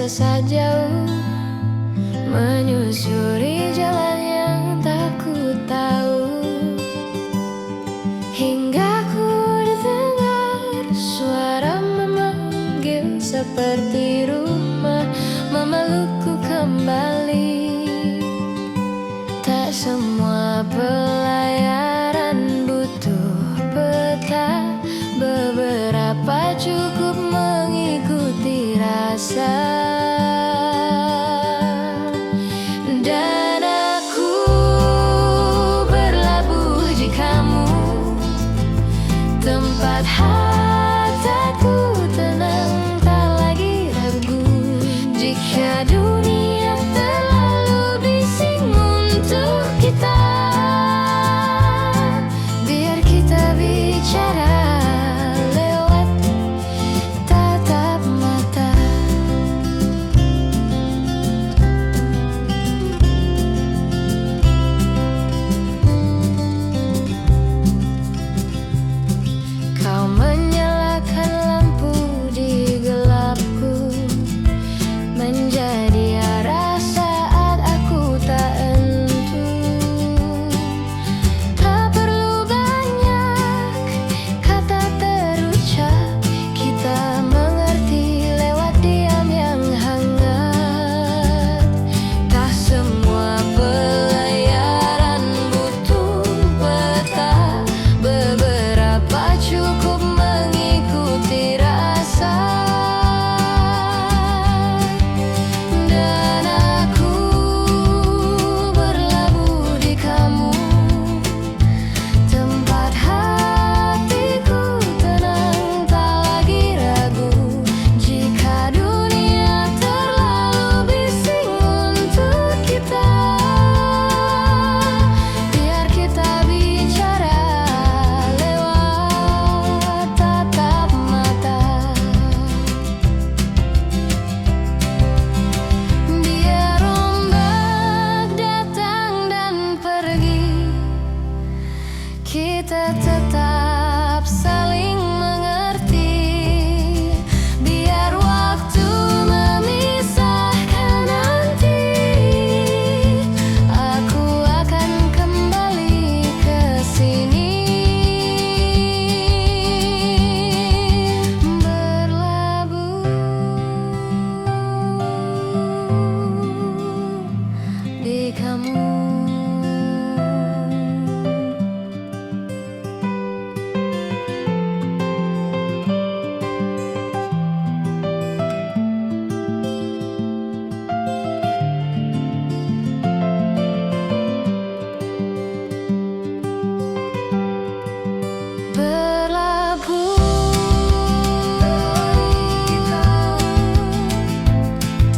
terasa jauh, menyusuri jalan yang tak ku tahu, hingga ku dengar suara memanggil seperti rumah, memelukku kembali. Tak semua pelayaran butuh peta, beberapa cukup mengikuti rasa. Dan aku berlabuh di kamu, tempat hatiku tenang, tak lagi ragu. Jika dunia terlalu bising untuk kita, biar kita bicara lewat tatap mata. Kau menyalakan lampu di gelapku, menjadi arah saat aku tak entu. Tak perlu banyak kata terucap, kita mengerti lewat diam yang hangat. Tak semua pelayaran butuh peta, beberapa cukup mengikuti rasa. Dan aku berlabuh di kamu, tempat hatiku tenang, tak lagi ragu. Jika dunia terlalu bising untuk kita, biar kita bicara lewat tatap mata. Biar ombak datang dan pergi, kita tetap saling mengerti. Biar waktu memisahkan nanti, aku akan kembali ke sini. Berlabuh di kamu.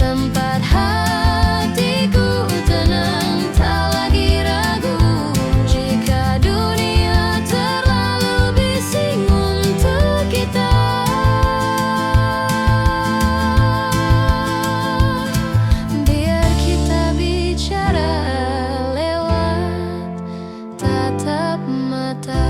Tempat hatiku tenang, tak lagi ragu. Jika dunia terlalu bising untuk kita, biar kita bicara lewat tatap mata.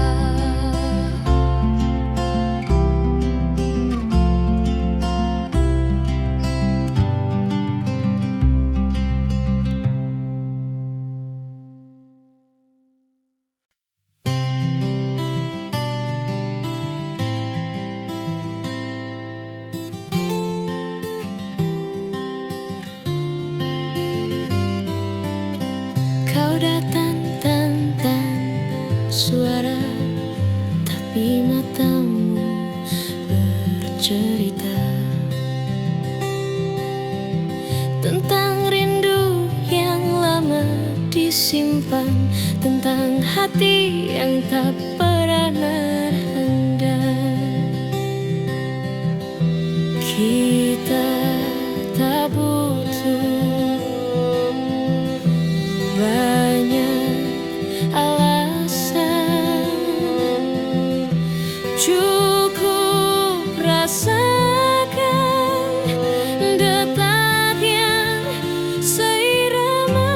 Kau datang tanpa suara, tapi matamu bercerita tentang rindu yang lama disimpan, tentang hati yang tak pernah handal. Kita tak butuh banyak alasan, cukup rasakan detak yang seirama.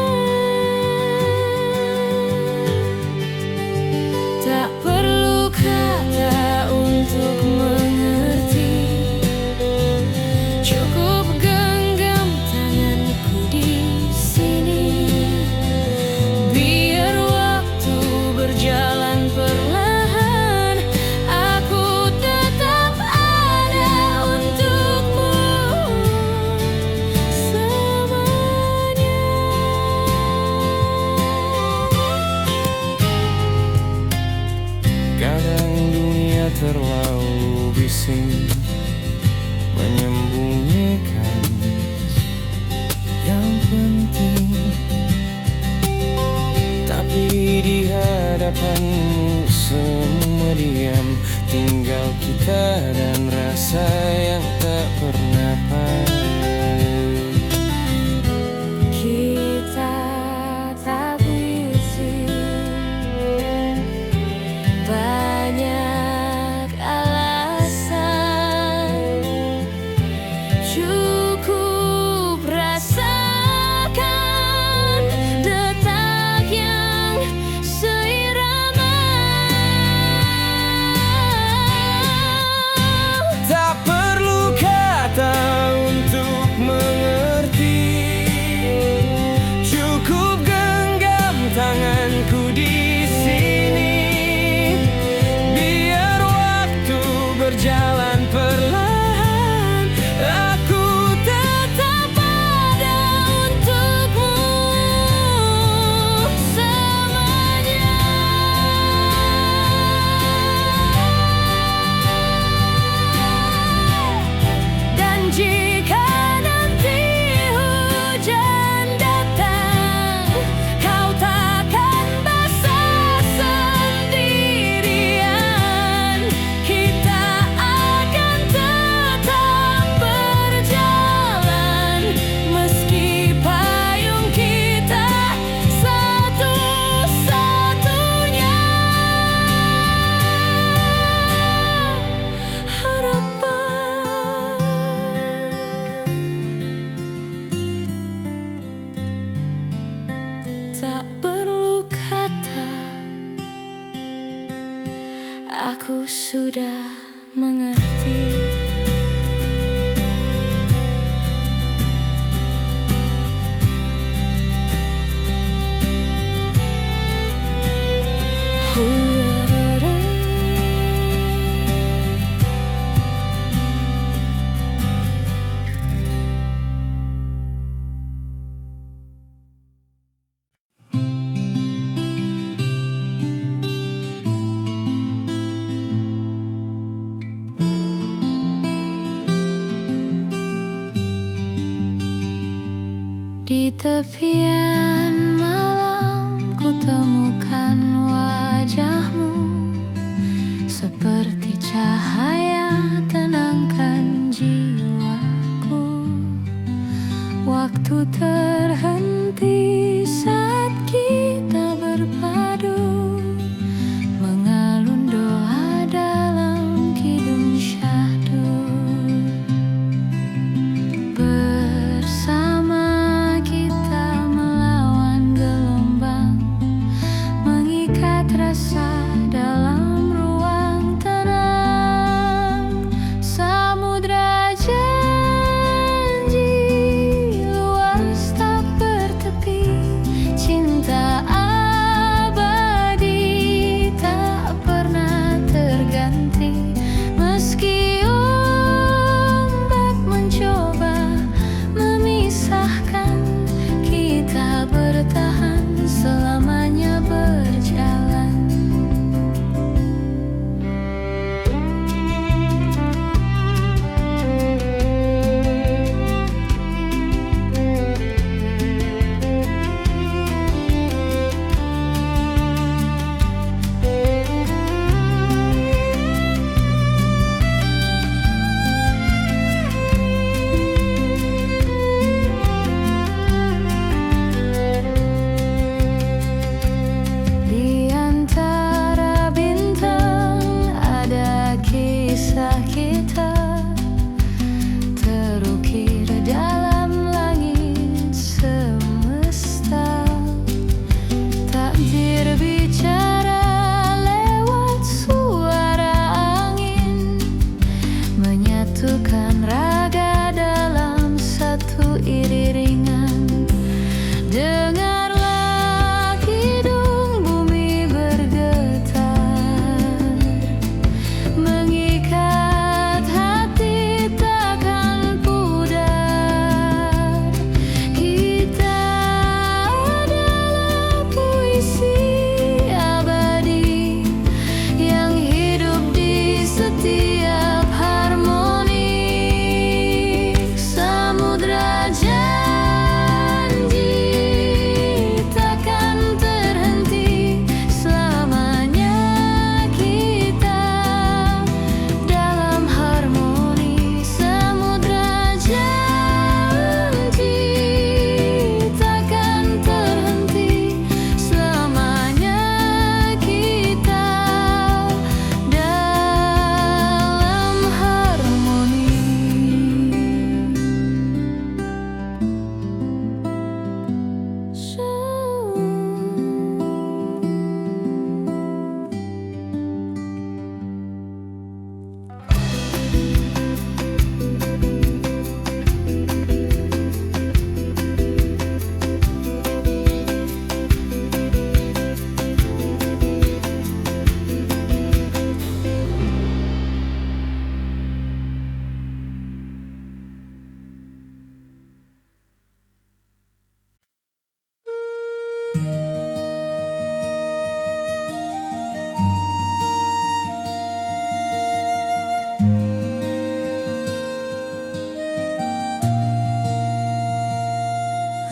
Tak harapanmu semua diam, tinggal kita dan rasa yang tak pernah paham. Kita tak berisi banyak alasan, cukup rasakan detak yang seirama. Tak perlu kata untuk mengerti, cukup genggam tanganku di sini. Biar waktu berjalan perlahan, aku tetap ada untukmu selamanya. Dan jika nanti hujan datang, kau takkan basah sendirian. Kita akan tetap berjalan, meski payung kita satu-satunya harapan. Tak perlu kata, aku sudah mengerti. Di tepian malam ku temukan wajahmu, seperti cahaya tenangkan jiwaku. Waktu terhenti saat kita berpadu, mengalun doa dalam kidung syahdu. Bersama kita melawan gelombang, mengikat rasa dalam ruang tenang. Samudra janji luas tak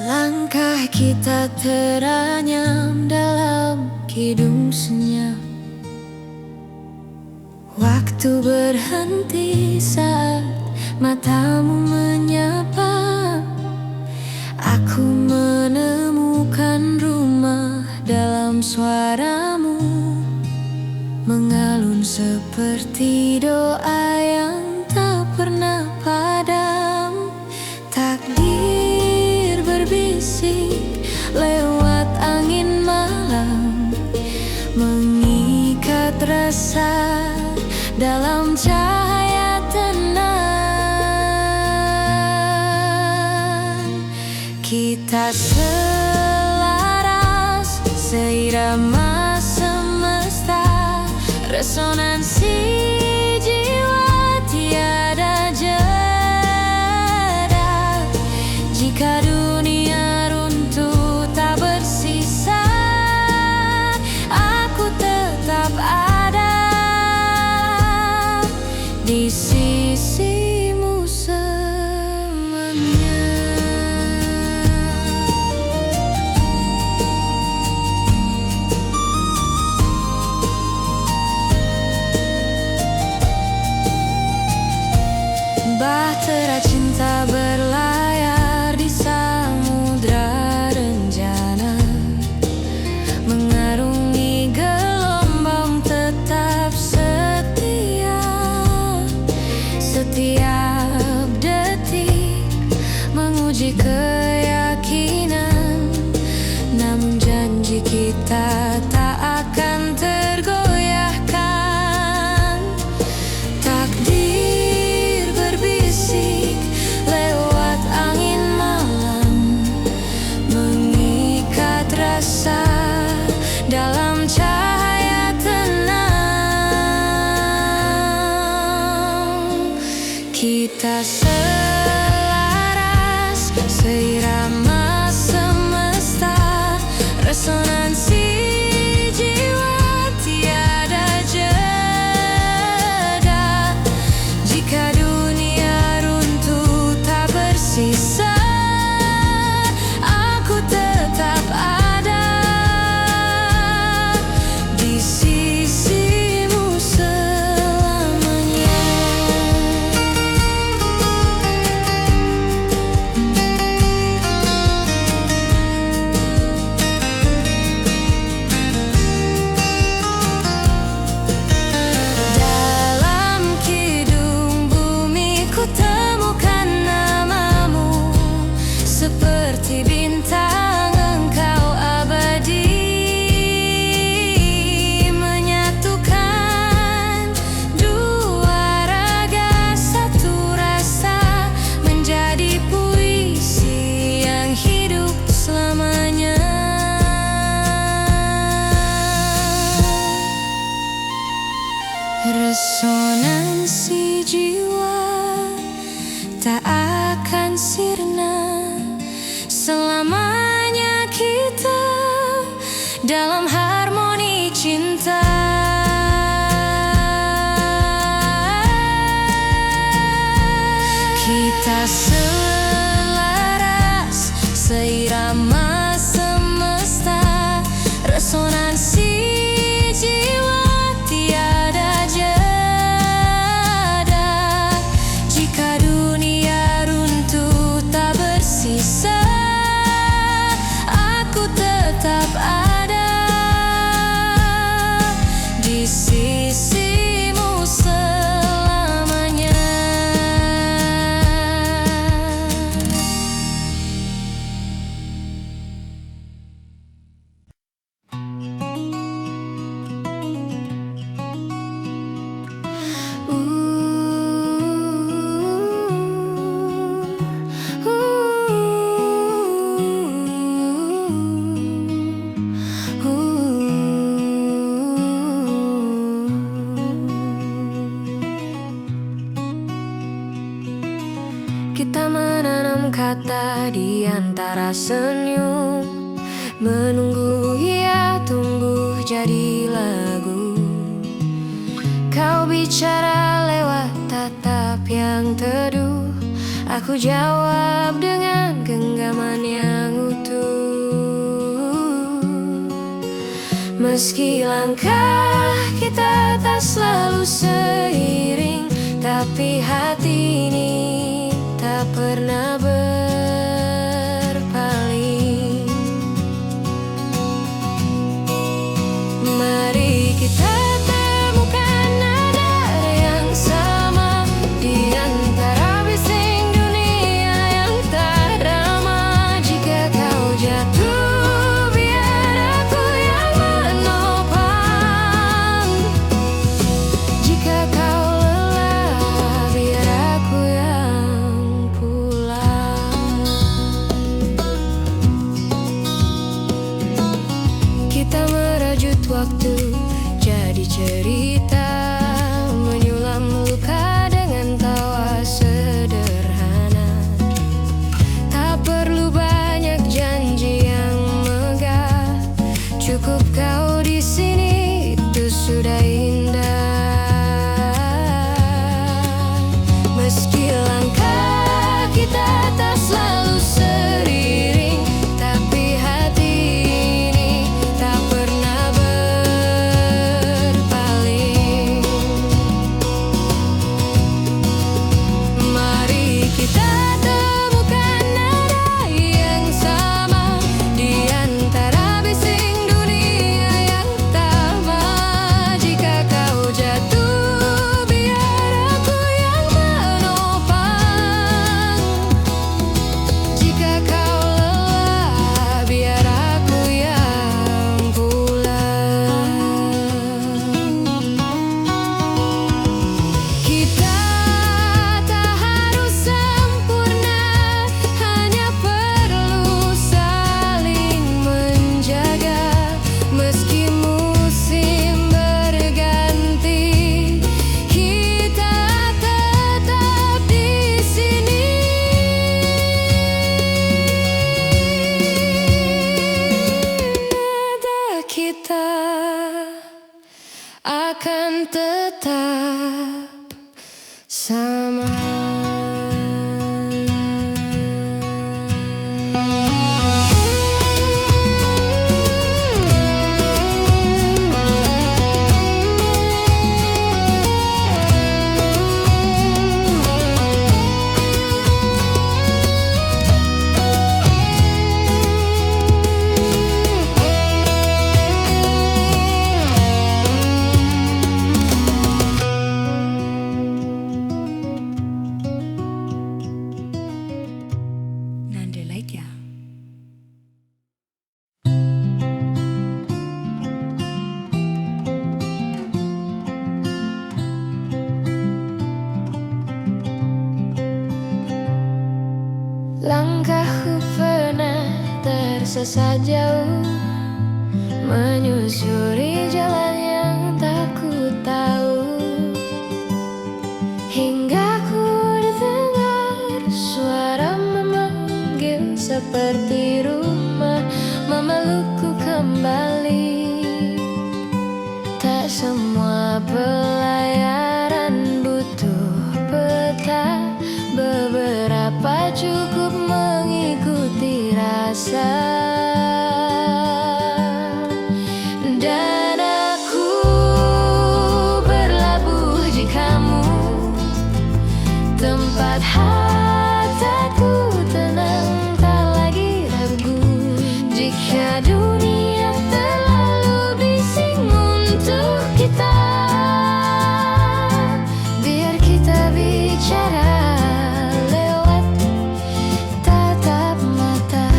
Langkah kita teranyam dalam kidung senyap. Waktu berhenti saat matamu menyapa. Aku menemukan rumah dalam suaramu, mengalun seperti doa yang tak pernah padam. Takdir berbisik lewat angin malam, mengikat rasa dalam cahaya tenang. Kita selaras, seirama semesta, resonansi jiwa tiada jeda. Jika dunia runtuh tak bersisa, aku tetap ada di sisimu selamanya. Bahtera cinta berlayar di samudra rencana, mengarungi gelombang tetap setia. Setiap detik menguji keyakinan, namun janji kita tak akan tergoyahkan. Takdir berbisik lewat angin malam, mengikat rasa dalam cahaya tenang. Kita selaras, seirama semesta, resonansi jiwa tiada jeda. Jika dunia runtuh tak bersisa, aku tetap ada di sisimu selamanya. Dalam kidung bumi ku temukan namamu, seperti bintang engkau abadi, menyatukan dua raga satu rasa, menjadi puisi yang hidup selamanya. Resonansi jiwa tak akan sirna, selamanya kita dalam harmoni cinta. Kita selaras, seirama semesta, resonansi jiwa tiada jeda. Jika dunia runtuh tak bersisa, aku tetap ada di sisimu selamanya. Kita menanam kata di antara senyum, menunggu ia tumbuh jadi lagu. Kau bicara lewat tatap yang teduh, aku jawab dengan genggaman yang Meski langkah kita tak selalu seiring, tapi hati ini tak pernah berpaling. Mari kita temukan nada yang sama di antara bising dunia yang tak ramah. Jika kau jatuh, biar aku yang menopang. Jika kau lelah, biar aku yang pulang. Kita merajut waktu jadi cerita, menyulam luka dengan tawa sederhana. Tak perlu banyak janji yang megah, cukup kau di sini, itu sudah indah. Meski langkah kita tak selalu seiring, tapi hati ini tak pernah berpaling. Mari kita temukan nada yang sama di antara bising dunia yang tamat. Jika kau jatuh, biar aku yang menopang. Jika kau lelah, biar aku yang pulang. Kita tak harus sempurna, hanya perlu saling menjaga. Meski musim berganti, kita tetap di sini. Nada kita akan tetap sama. Nanda Laika. Langkahku pernah tersesat jauh, menyusuri jalan yang tak ku tahu, hingga ku dengar suara memanggil seperti rumah, memelukku kembali. Tak semua pelayaran butuh peta, beberapa cukup mengikuti rasa. Dan aku berlabuh di kamu, tempat hatiku tenang, tak lagi ragu. Jika dunia terlalu bising untuk kita, biar kita bicara lewat tatap mata.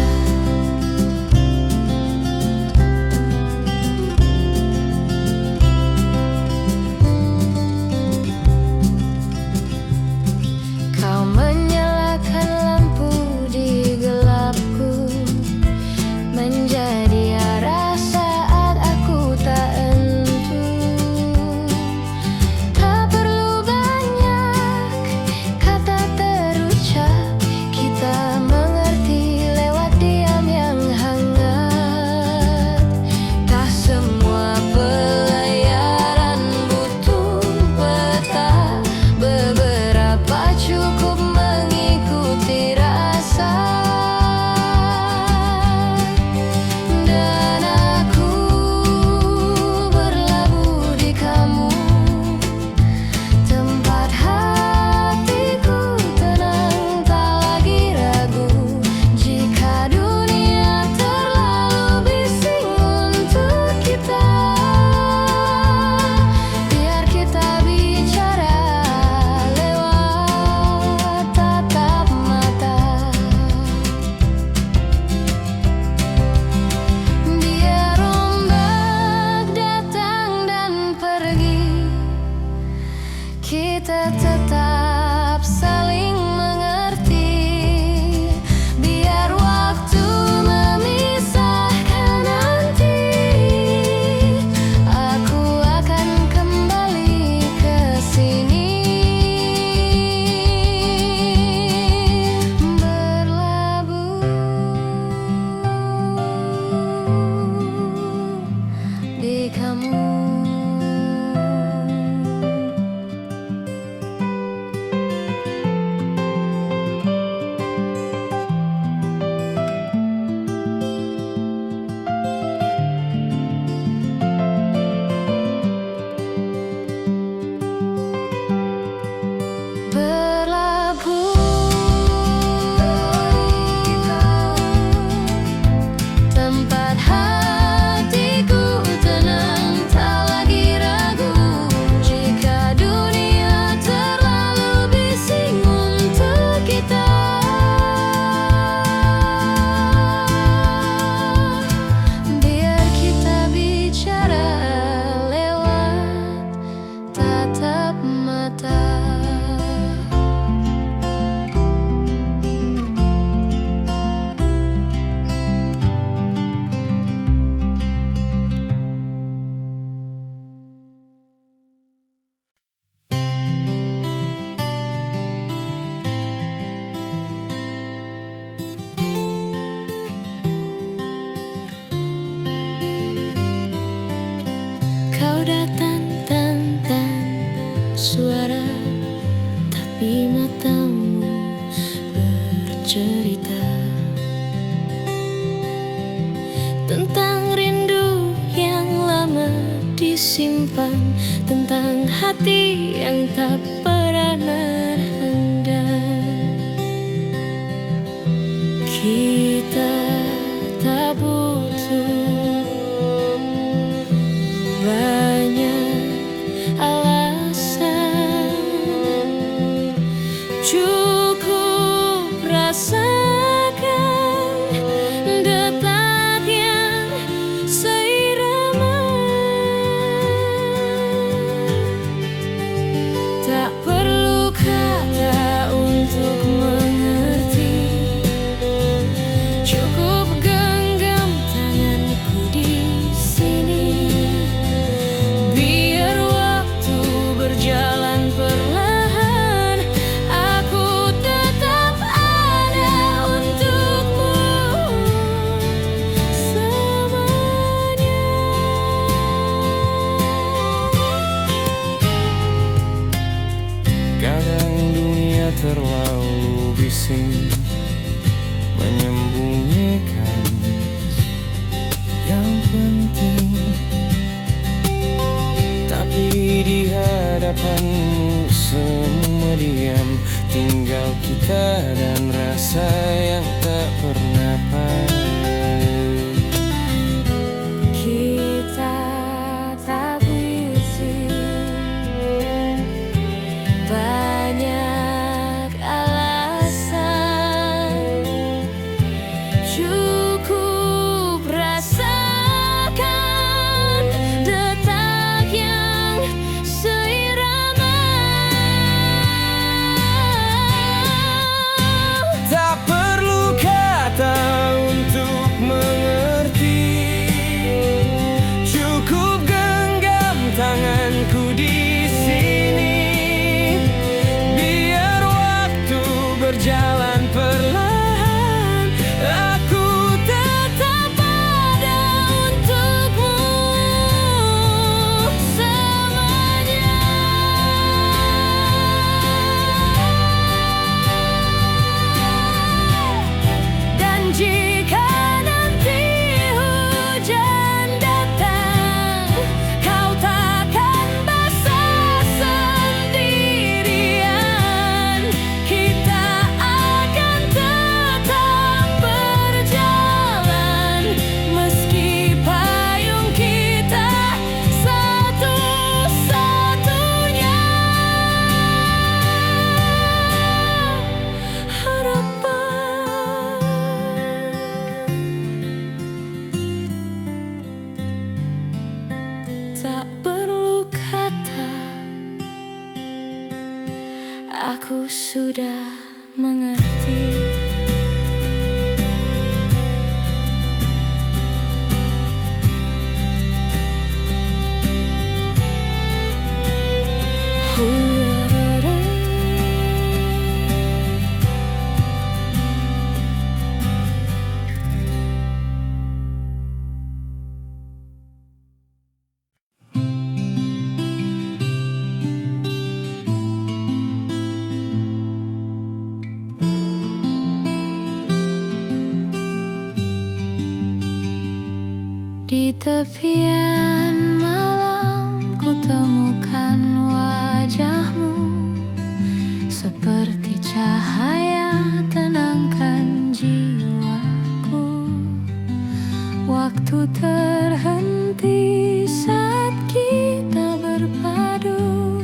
tentang rindu yang lama disimpan, tentang hati yang tak pernah rendah. Kita tak butuh banyak alasan, cukup rasakan detak yang seirama. Tak perlu kata untuk mengerti, cukup genggam tanganku di sini. Biar waktu berjalan perlahan, aku tetap ada untukmu selamanya. Kadang dunia terlalu bising menyembunyikan yang penting, tapi di hadapanmu semua diam, tinggal kita dan rasa yang tak pernah paham. Kita tak berisi banyak alasan, cukup rasakan detak yang seirama. Tak perlu kata untuk mengerti, cukup genggam tanganku di sini. Biar waktu berjalan perlahan, aku tetap ada untukmu selamanya. Dan jika nanti hujan datang, kau takkan basah sendirian. Kita akan tetap berjalan, meski payung kita satu-satunya harapan. Tak perlu kata, aku sudah mengerti. Di tepian malam ku temukan wajahmu, seperti cahaya tenangkan jiwaku. Waktu terhenti saat kita berpadu,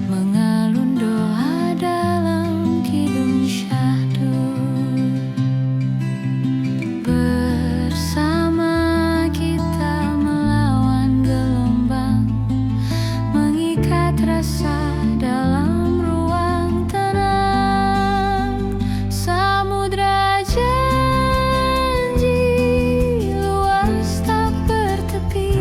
mengalun doa dalam kidung syahdu. Bersama kita melawan gelombang, mengikat rasa dalam ruang tenang. Samudra janji luas tak bertepi,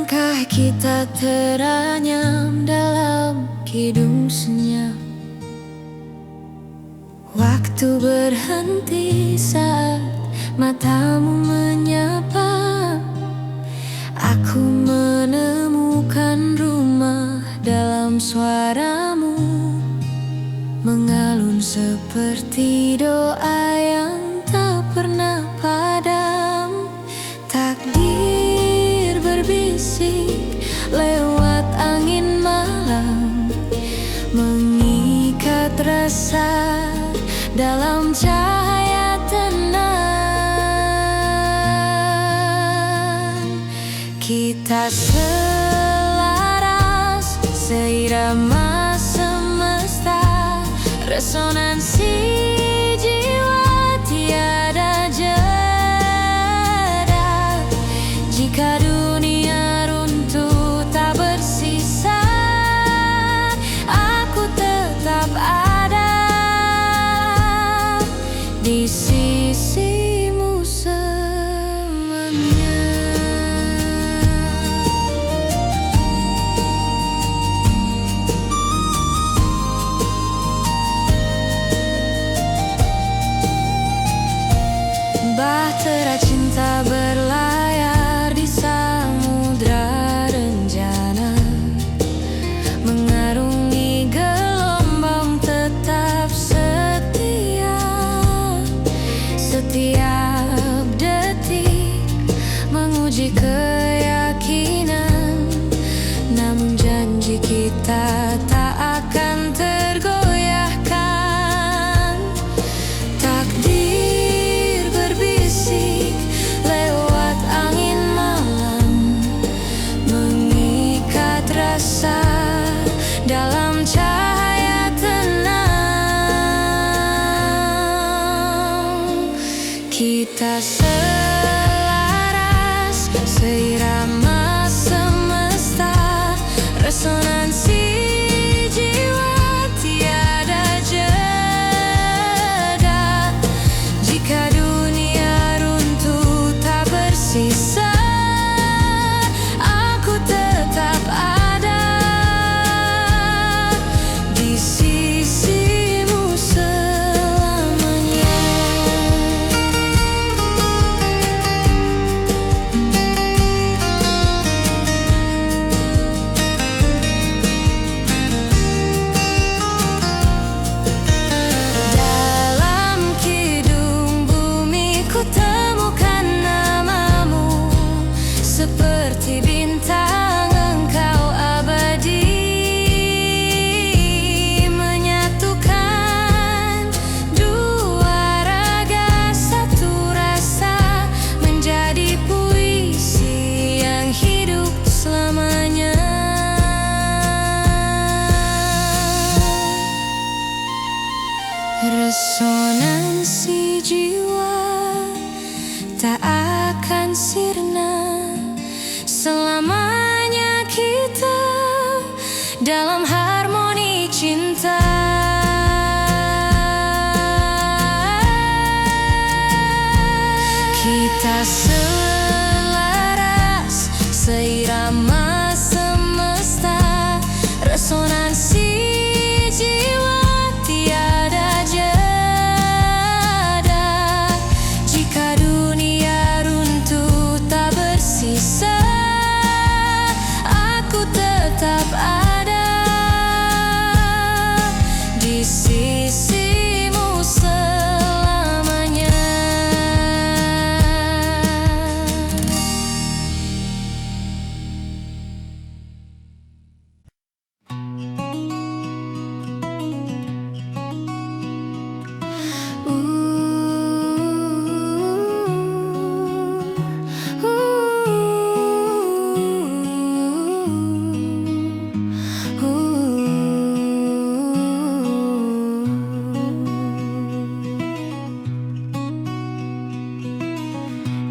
Langkah kita teranyam dalam kidung senyap. Waktu berhenti saat matamu menyapa. Aku menemukan rumah dalam suaramu, mengalun seperti doa yang tak pernah padam. Takdir berbisik lewat angin malam, mengikat rasa dalam cahaya tenang. Kita selaras, seirama semesta, resonansi jiwa tiada jeda. Jika dunia runtuh tak bersisa, aku tetap ada di sisimu selamanya. Bahtera cinta berlayar di samudra rencana, mengarungi gelombang tetap setia. Setiap detik menguji keyakinan, namun janji kita tak akan tergoyahkan. Takdir berbisik lewat angin malam, mengikat rasa dalam cahaya tenang. Kita selaras, seirama semesta, resonansi jiwa tiada jeda. Jika dunia runtuh tak bersisa, aku tetap ada di sisimu selamanya. Dalam kidung bumi ku temukan namamu, seperti bintang engkau abadi, menyatukan dua raga satu rasa, menjadi puisi yang hidup selamanya. Resonansi jiwa tak akan sirna, selamanya kita dalam harmoni cinta. Kita selaras, seirama semesta, resonansi jiwa tiada jeda. Jika dunia runtuh tak bersisa, aku tetap ada di sisimu selamanya.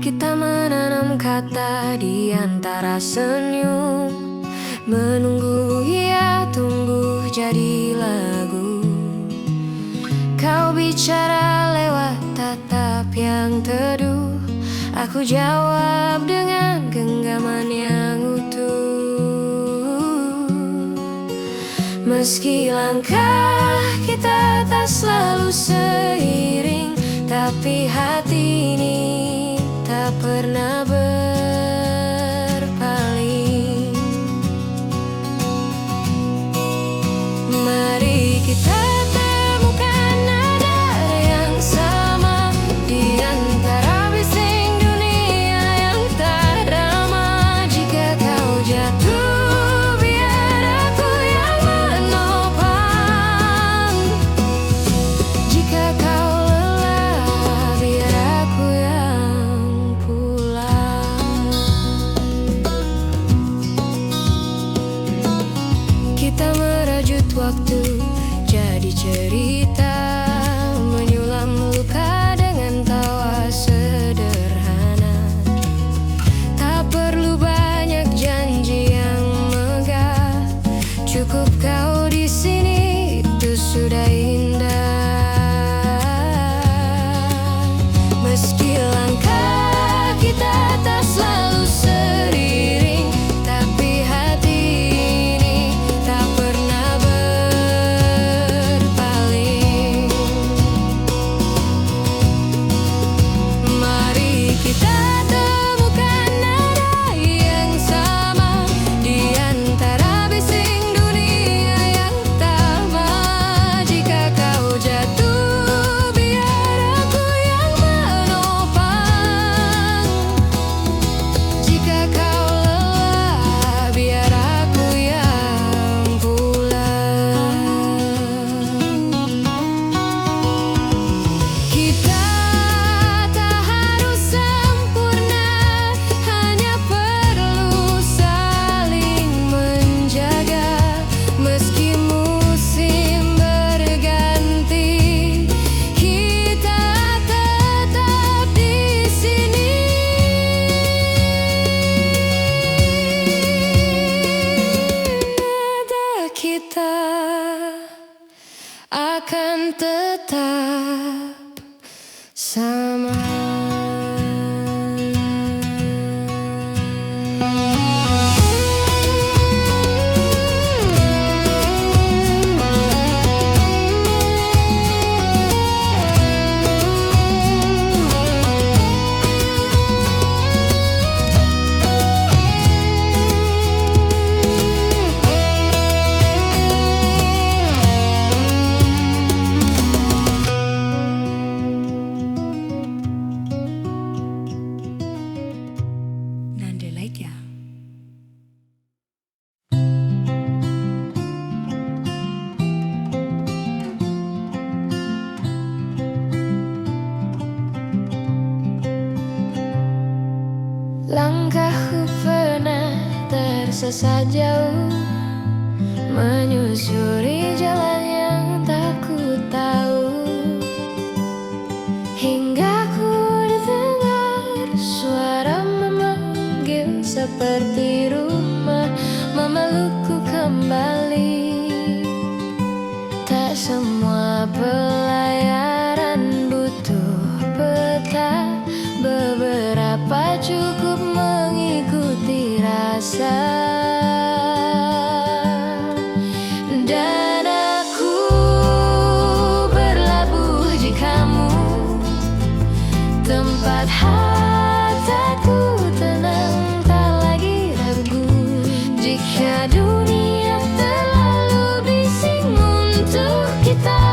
Kita menanam kata di antara senyum, menunggu ia tumbuh jadi lagu. Kau bicara lewat tatap yang teduh, aku jawab dengan genggaman yang utuh. Meski langkah kita tak selalu seiring, tapi hati ini tak pernah berpaling. Mari kita temukan nada yang sama di antara bising dunia yang tak ramah. Jika kau jatuh, biar aku yang menopang. Jika kau lelah, biar aku yang pulang. Kita merajut waktu jadi cerita, menyulam luka dengan tawa sederhana. Tak perlu banyak janji yang megah, cukup kau di sini, itu sudah indah. Meski langkah kita tak selalu seiring, tapi hati ini tak pernah berpaling. Mari kita temukan nada yang sama di antara bising dunia yang tamat. Jika kau jatuh, biar aku yang menopang. Jika kau lelah, biar aku yang pulang. Kita tak harus sempurna, hanya perlu saling menjaga. Meski musim berganti, kita tetap di sini. Nada kita akan tetap sama. Nanda Laitya. Langkahku pernah tersesat jauh, menyusuri jalan yang tak ku tahu, hingga ku dengar suara memanggil seperti rumah, memelukku kembali. Tak semua pelayaran butuh peta, beberapa cukup mengikuti rasa. Dan aku berlabuh di kamu, tempat hatiku tenang, tak lagi ragu. Jika dunia terlalu bising untuk kita,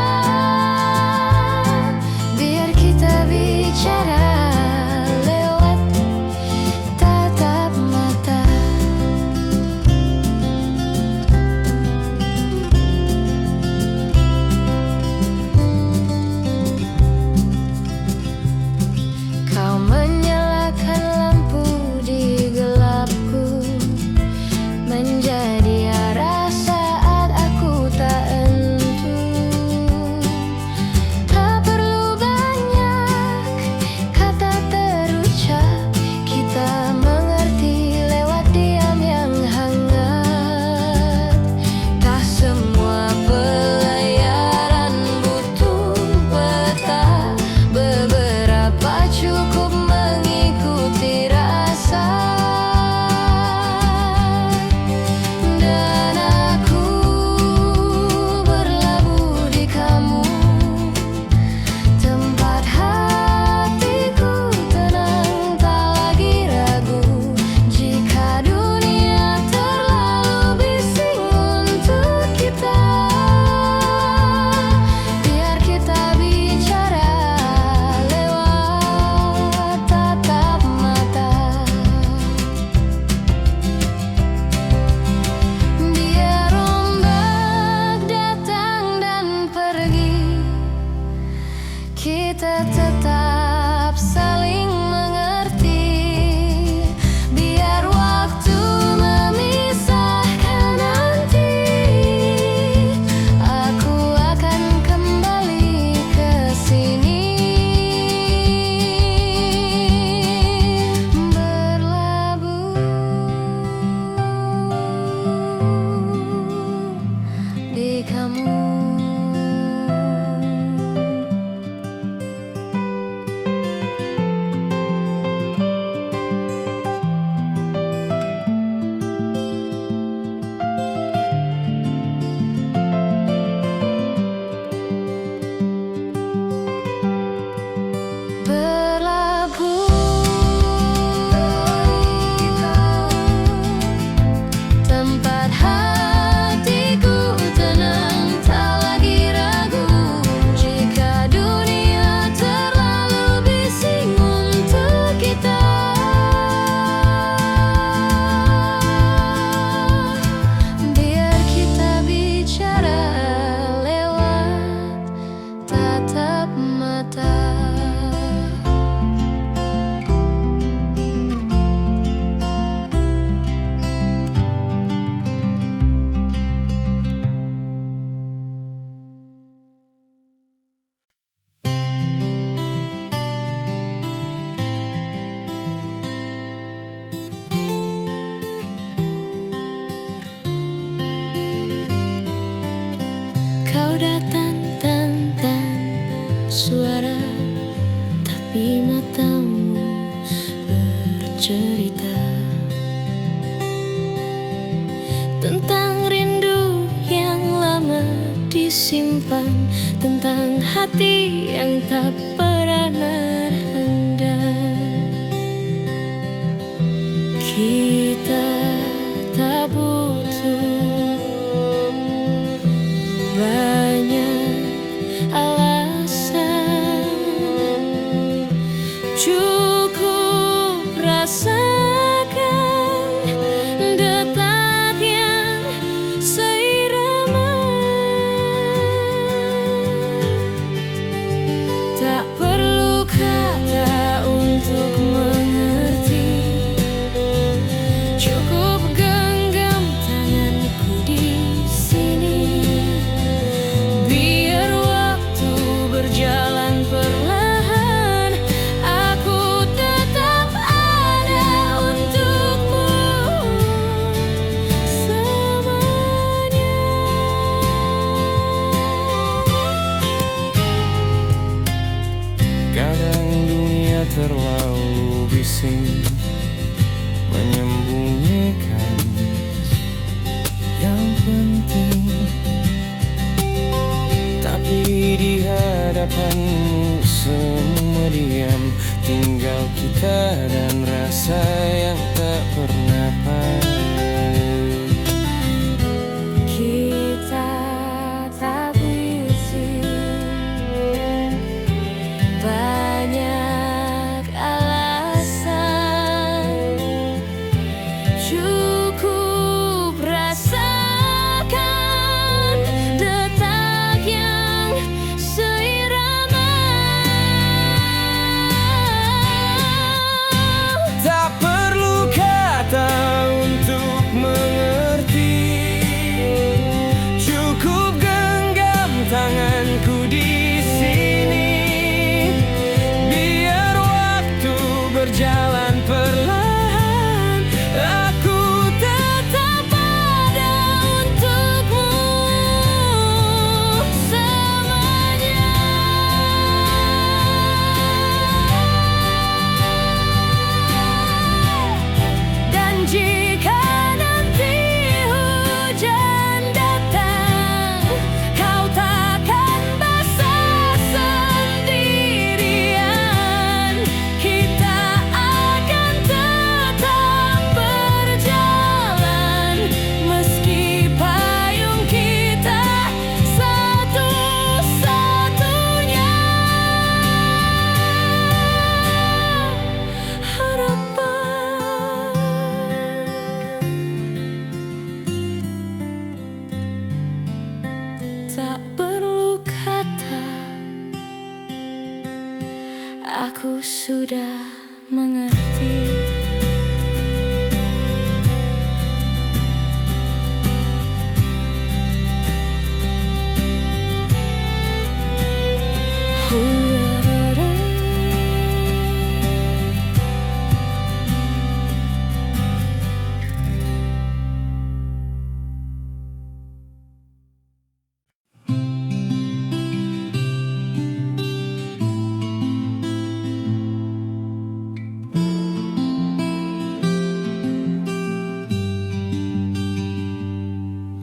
biar kita bicara lewat ada tantan suara, tapi matamu bercerita tentang rindu yang lama disimpan, tentang hati yang tak pernah rendah. Kita tak butuh banyak alasan, cukup rasakan detak yang seirama. Tak perlu kata untuk mengerti, cukup genggam tanganku di sini. Biar waktu berjalan perlahan, aku tetap ada untukmu selamanya. Kadang dunia terlalu bising menyembunyikan yang penting, tapi di hadapanmu semua diam, tinggal kita dan rasa yang tak pernah paham. Kita tak berisi banyak alasan, cukup rasakan detak yang seirama. Tak perlu kata untuk mengerti, cukup genggam tanganku di sini. Biar waktu berjalan perlahan, aku tetap ada untukmu selamanya. Dan jika nanti hujan datang, kau takkan basah sendirian. Kita akan tetap berjalan, meski payung kita satu-satunya harapan. Tak perlu kata, aku sudah mengerti.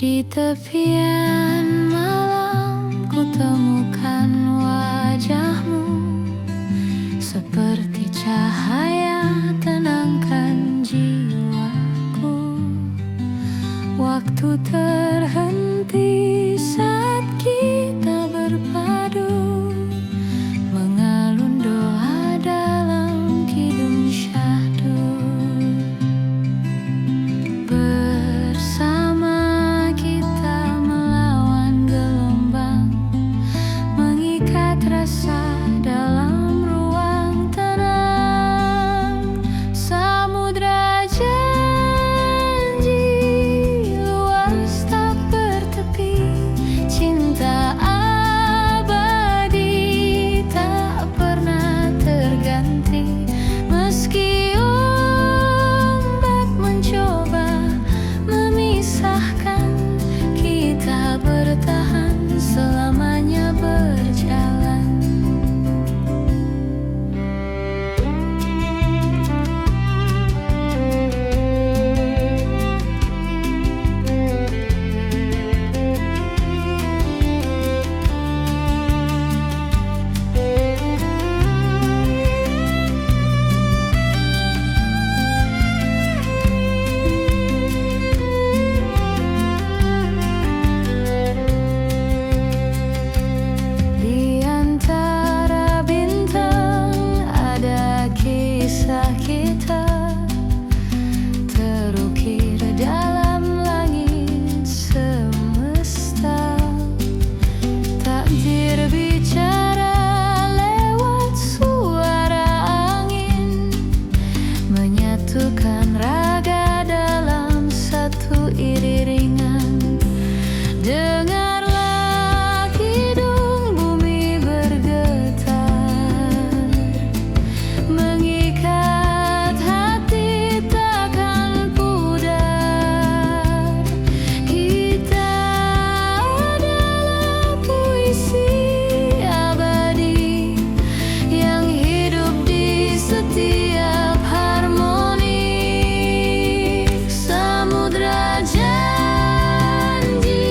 Di tepian malam ku temukan wajahmu, seperti cahaya tenangkan jiwaku. Waktu terhenti saat kita berpadu, mengalun doa dalam kidung syahdu. Bersama kita melawan gelombang, mengikat rasa dalam ruang tenang. Samudra janji luas menyatukan raga dalam satu iringan. Dengarlah kidung bumi bergetar, mengikat hati takkan pudar. Kita adalah puisi abadi yang hidup di setiap harmoni. Samudra janji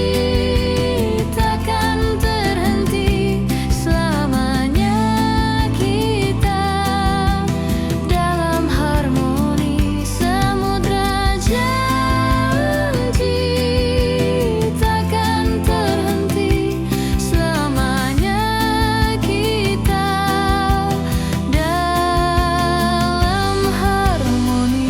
takkan terhenti, selamanya kita dalam harmoni. Samudra janji takkan terhenti, selamanya kita dalam harmoni.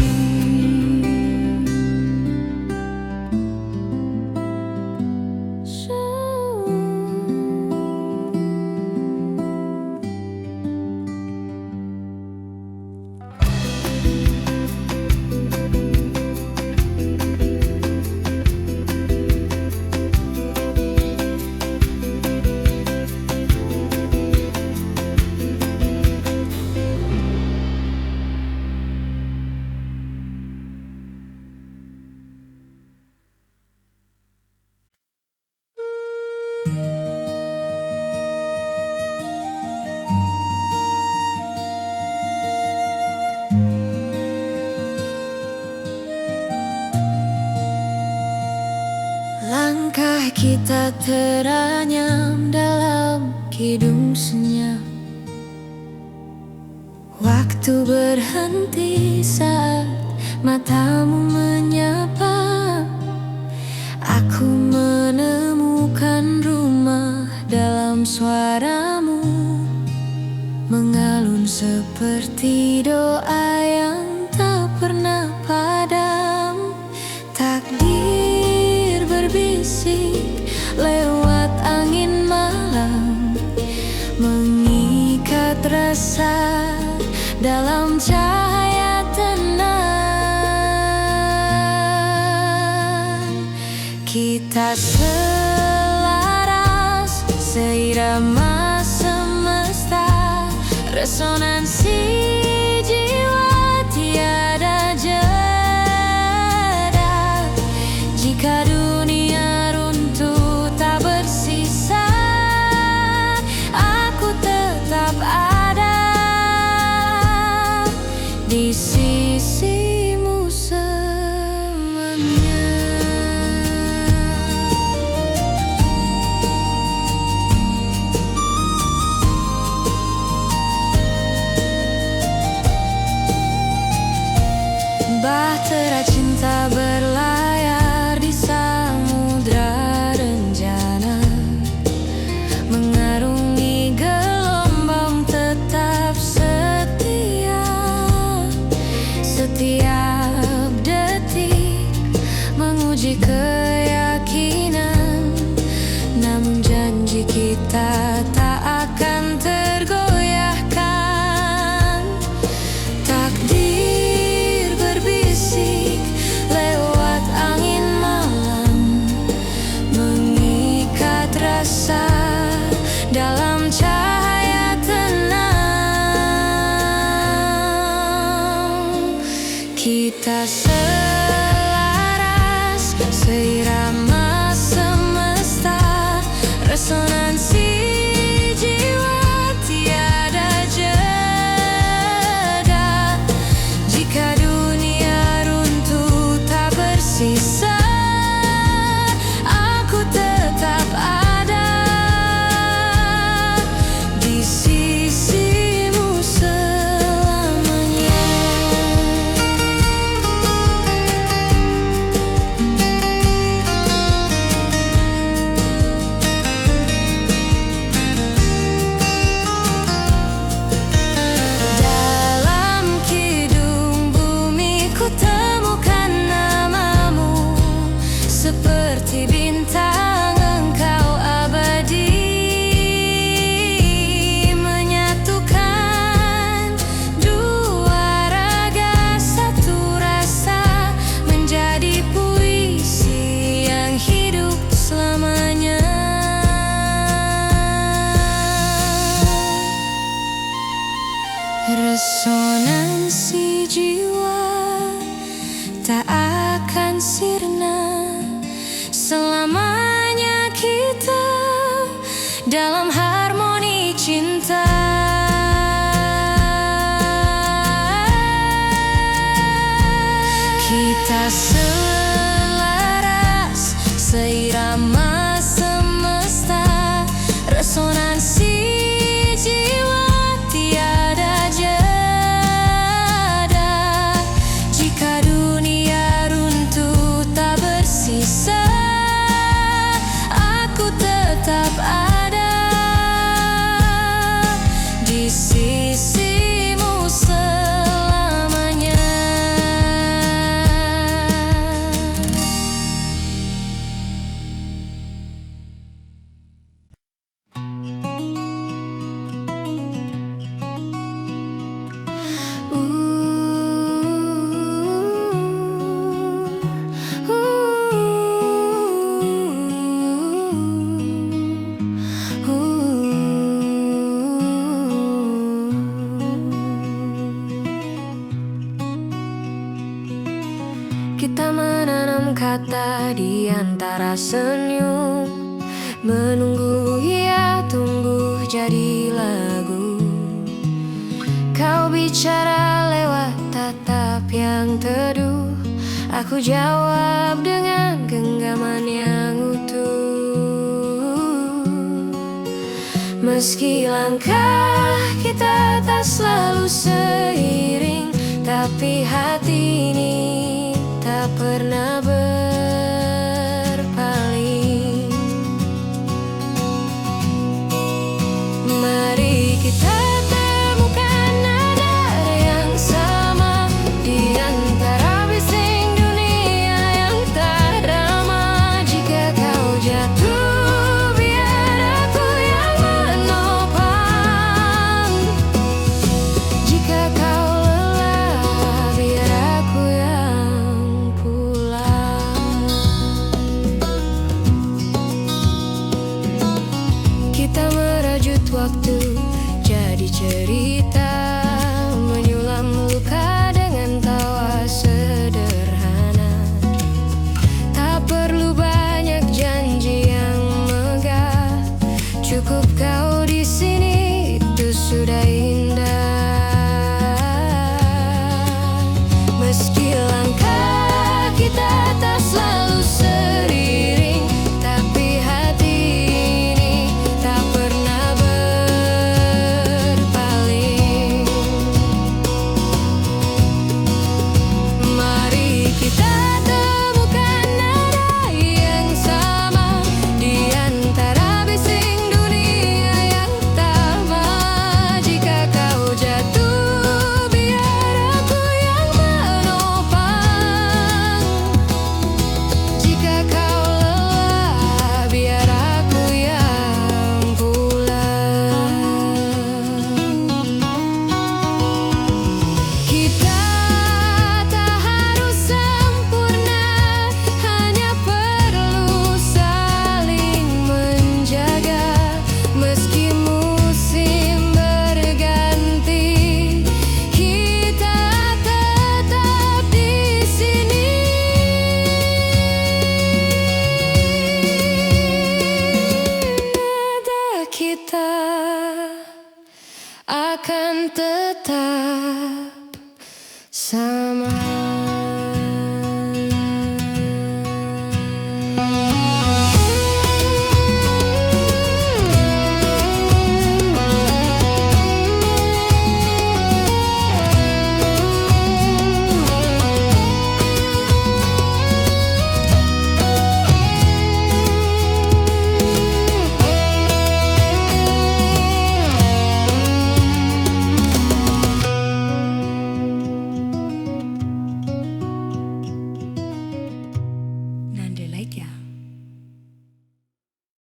Langkah kita teranyam dalam kidung senyap. Waktu berhenti saat matamu menyapa. Aku menemukan rumah dalam suaramu, mengalun seperti doa yang tak pernah padam. Takdir berbisik lewat angin malam, mengikat rasa dalam cahaya tenang. Kita selaras seirama semesta, resonansi jiwa tiada jeda. Jika dunia runtuh tak bersisa, aku tetap ada di sisimu selamanya. Bahtera cinta berlayar di samudra rencana, mengarungi gelombang tetap setia. Setiap detik menguji keyakinan, namun janji kita tak akan tergoyahkan. Takdir berbisik lewat angin malam, mengikat rasa dalam cahaya tenang. Kita selaras seirama semesta, resonansi jiwa tiada jeda. Jika dunia runtuh tak bersisa, aku tetap ada di sisimu selamanya. tak akan sirna. Selamanya kita dalam harmoni cinta. Kita selaras, seirama semesta, resonansi jiwa tiada jeda. Jika dunia runtuh tak bersisa, aku tetap ada di sisimu selamanya. Kita menanam kata di antara senyum, menunggu ia tumbuh jadi lagu. Kau bicara lewat tatap yang teduh, aku jawab dengan genggaman yang utuh. Meski langkah kita tak selalu seiring, tapi hati ini tak pernah berpaling. Mari kita temukan nada yang sama di antara bising dunia yang tak ramah. Jika kau jatuh, biar aku yang menopang. Jika kau lelah, biar aku yang pulang. Kita merajut waktu jadi cerita, menyulam luka dengan tawa sederhana. Tak perlu banyak janji yang megah, cukup kau di sini, itu sudah indah. Meski langkah